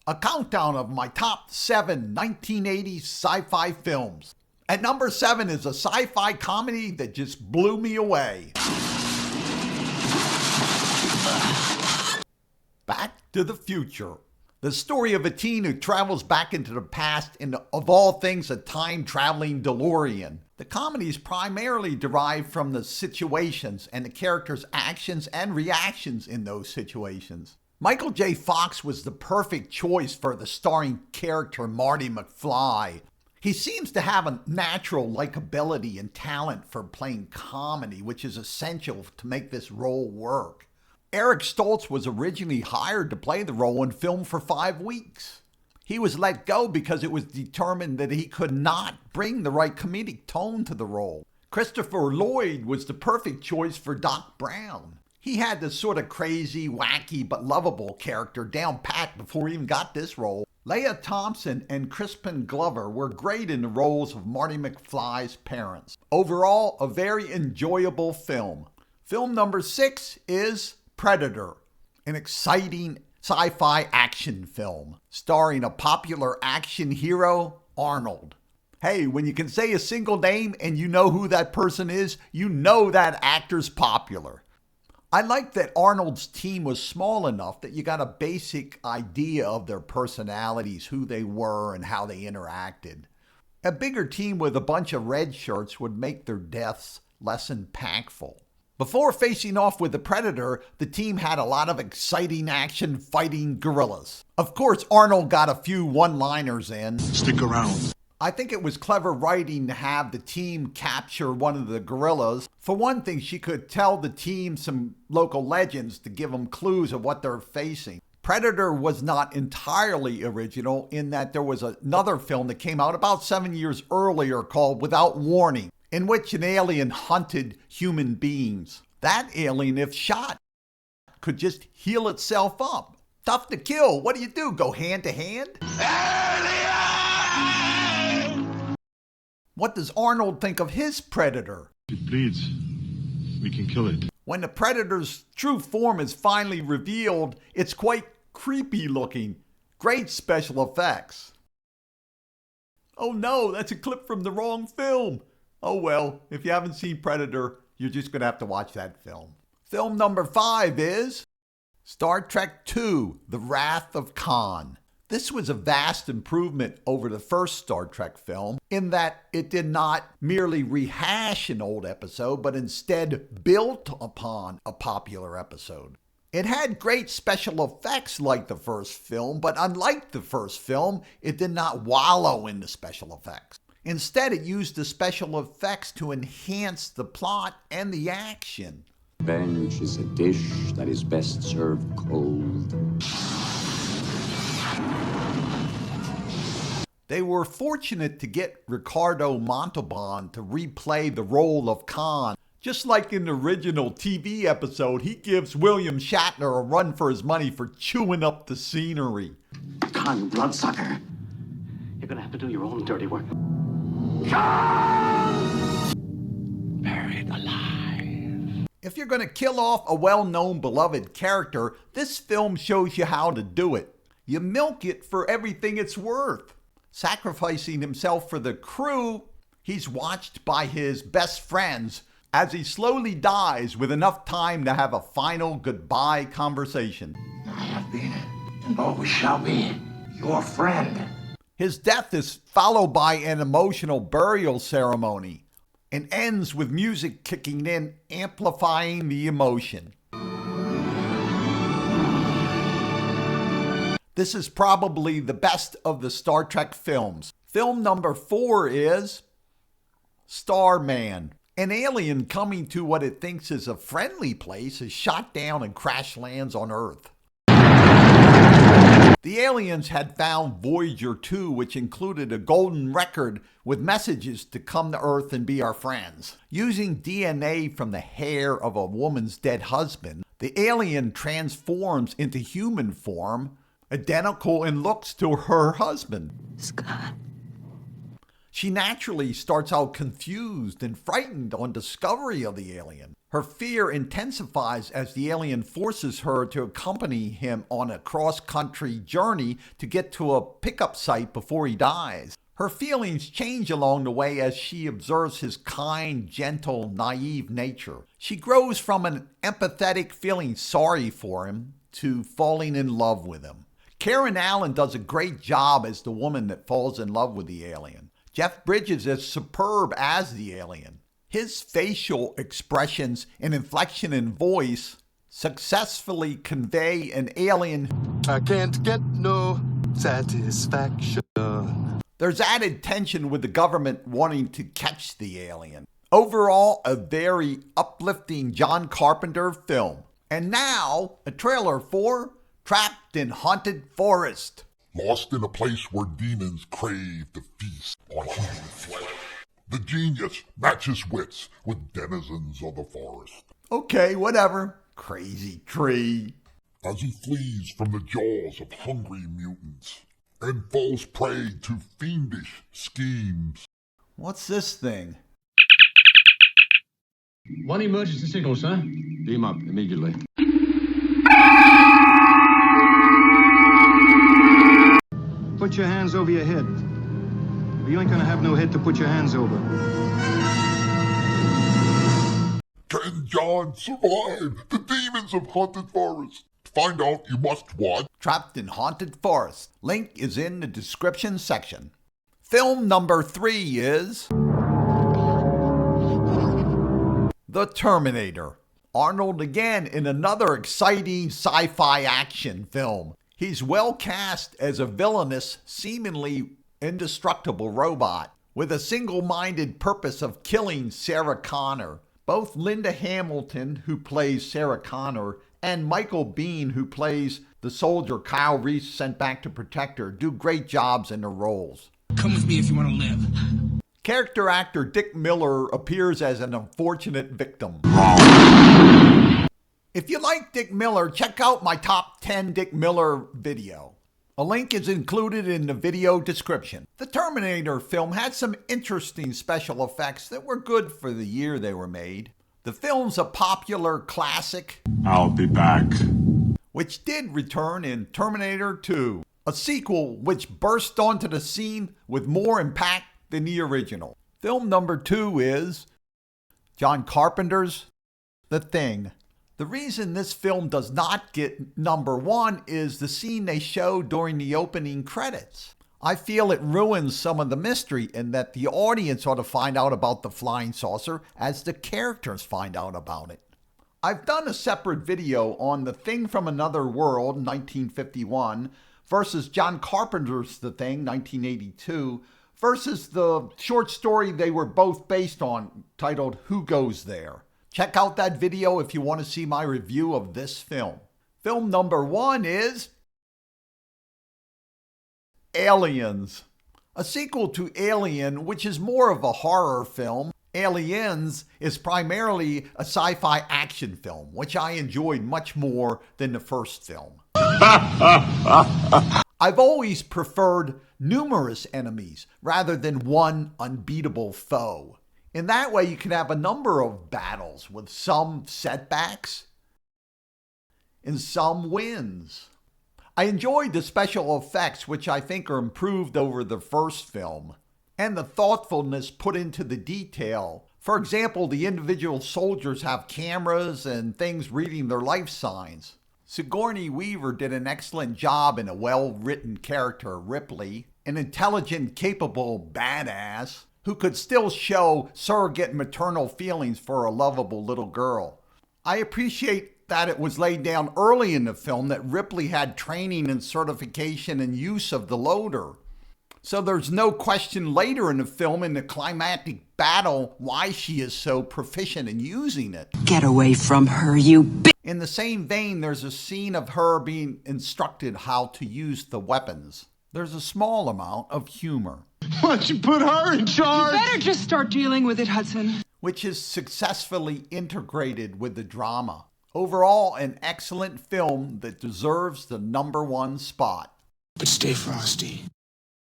A countdown of my top 7 1980s sci-fi films. At number 7 is a sci-fi comedy that just blew me away. Back to the Future. The story of a teen who travels back into the past in, of all things, a time-traveling DeLorean. The comedy is primarily derived from the situations and the characters' actions and reactions in those situations. Michael J. Fox was the perfect choice for the starring character Marty McFly. He seems to have a natural likability and talent for playing comedy, which is essential to make this role work. Eric Stoltz was originally hired to play the role and filmed for 5 weeks. He was let go because it was determined that he could not bring the right comedic tone to the role. Christopher Lloyd was the perfect choice for Doc Brown. He had this sort of crazy, wacky, but lovable character down pat before he even got this role. Leah Thompson and Crispin Glover were great in the roles of Marty McFly's parents. Overall, a very enjoyable film. Film number 6 is Predator, an exciting sci-fi action film starring a popular action hero, Arnold. Hey, when you can say a single name and you know who that person is, you know that actor's popular. I like that Arnold's team was small enough that you got a basic idea of their personalities, who they were, and how they interacted. A bigger team with a bunch of red shirts would make their deaths less impactful. Before facing off with the Predator, the team had a lot of exciting action fighting gorillas. Of course, Arnold got a few one-liners in. Stick around. I think it was clever writing to have the team capture one of the gorillas. For one thing, she could tell the team some local legends to give them clues of what they're facing. Predator was not entirely original in that there was another film that came out about 7 years earlier called Without Warning, in which an alien hunted human beings. That alien, if shot, could just heal itself up. Tough to kill. What do? Go hand to hand? What does Arnold think of his Predator? It bleeds. We can kill it. When the Predator's true form is finally revealed, it's quite creepy looking. Great special effects. Oh no, that's a clip from the wrong film. Oh well, if you haven't seen Predator, you're just going to have to watch that film. Film number 5 is Star Trek II, The Wrath of Khan. This was a vast improvement over the first Star Trek film in that it did not merely rehash an old episode, but instead built upon a popular episode. It had great special effects like the first film, but unlike the first film, it did not wallow in the special effects. Instead, it used the special effects to enhance the plot and the action. Revenge is a dish that is best served cold. They were fortunate to get Ricardo Montalban to replay the role of Khan. Just like in the original TV episode, he gives William Shatner a run for his money for chewing up the scenery. Khan, you bloodsucker. You're gonna have to do your own dirty work. Buried alive. If you're going to kill off a well-known beloved character, this film shows you how to do it. You milk it for everything it's worth. Sacrificing himself for the crew, he's watched by his best friends as he slowly dies with enough time to have a final goodbye conversation. I have been, and always shall be, your friend. His death is followed by an emotional burial ceremony and ends with music kicking in, amplifying the emotion. This is probably the best of the Star Trek films. Film number 4 is Starman. An alien coming to what it thinks is a friendly place is shot down and crash lands on Earth. The aliens had found Voyager 2, which included a golden record with messages to come to Earth and be our friends. Using DNA from the hair of a woman's dead husband, the alien transforms into human form, identical in looks to her husband. Scott. She naturally starts out confused and frightened on discovery of the alien. Her fear intensifies as the alien forces her to accompany him on a cross-country journey to get to a pickup site before he dies. Her feelings change along the way as she observes his kind, gentle, naive nature. She grows from an empathetic feeling sorry for him to falling in love with him. Karen Allen does a great job as the woman that falls in love with the alien. Jeff Bridges is superb as the alien. His facial expressions and inflection in voice successfully convey an alien. I can't get no satisfaction. There's added tension with the government wanting to catch the alien. Overall, a very uplifting John Carpenter film. And now, a trailer for Trapped in Haunted Forest. Lost in a place where demons crave to feast on human flesh. The genius matches wits with denizens of the forest. Okay, whatever. Crazy tree. As he flees from the jaws of hungry mutants and falls prey to fiendish schemes. What's this thing? One emergency signal, sir. Beam up immediately. Put your hands over your head. You ain't gonna have no head to put your hands over. Can John survive the demons of Haunted Forest? To find out, you must watch Trapped in Haunted Forest. Link is in the description section. Film number 3 is The Terminator. Arnold again in another exciting sci-fi action film. He's well cast as a villainous, seemingly indestructible robot with a single-minded purpose of killing Sarah Connor. Both Linda Hamilton, who plays Sarah Connor, and Michael Biehn, who plays the soldier Kyle Reese sent back to protect her, do great jobs in their roles. Come with me if you want to live. Character actor Dick Miller appears as an unfortunate victim. If you like Dick Miller, check out my top 10 Dick Miller video. A link is included in the video description. The Terminator film had some interesting special effects that were good for the year they were made. The film's a popular classic. I'll be back. Which did return in Terminator 2, a sequel which burst onto the scene with more impact than the original. Film number 2 is John Carpenter's The Thing. The reason this film does not get number 1 is the scene they show during the opening credits. I feel it ruins some of the mystery in that the audience ought to find out about the flying saucer as the characters find out about it. I've done a separate video on The Thing from Another World, 1951, versus John Carpenter's The Thing, 1982, versus the short story they were both based on, titled Who Goes There? Check out that video if you want to see my review of this film. Film number 1 is Aliens. A sequel to Alien, which is more of a horror film. Aliens is primarily a sci-fi action film, which I enjoyed much more than the first film. I've always preferred numerous enemies rather than one unbeatable foe. In that way, you can have a number of battles with some setbacks and some wins. I enjoyed the special effects, which I think are improved over the first film, and the thoughtfulness put into the detail. For example, the individual soldiers have cameras and things reading their life signs. Sigourney Weaver did an excellent job in a well-written character, Ripley, an intelligent, capable badass who could still show surrogate maternal feelings for a lovable little girl. I appreciate that it was laid down early in the film that Ripley had training and certification and use of the loader. So there's no question later in the film in the climactic battle why she is so proficient in using it. Get away from her, you bitch! In the same vein, there's a scene of her being instructed how to use the weapons. There's a small amount of humor. Why don't you put her in charge? You better just start dealing with it, Hudson. Which is successfully integrated with the drama. Overall, an excellent film that deserves the number 1 spot. But stay frosty.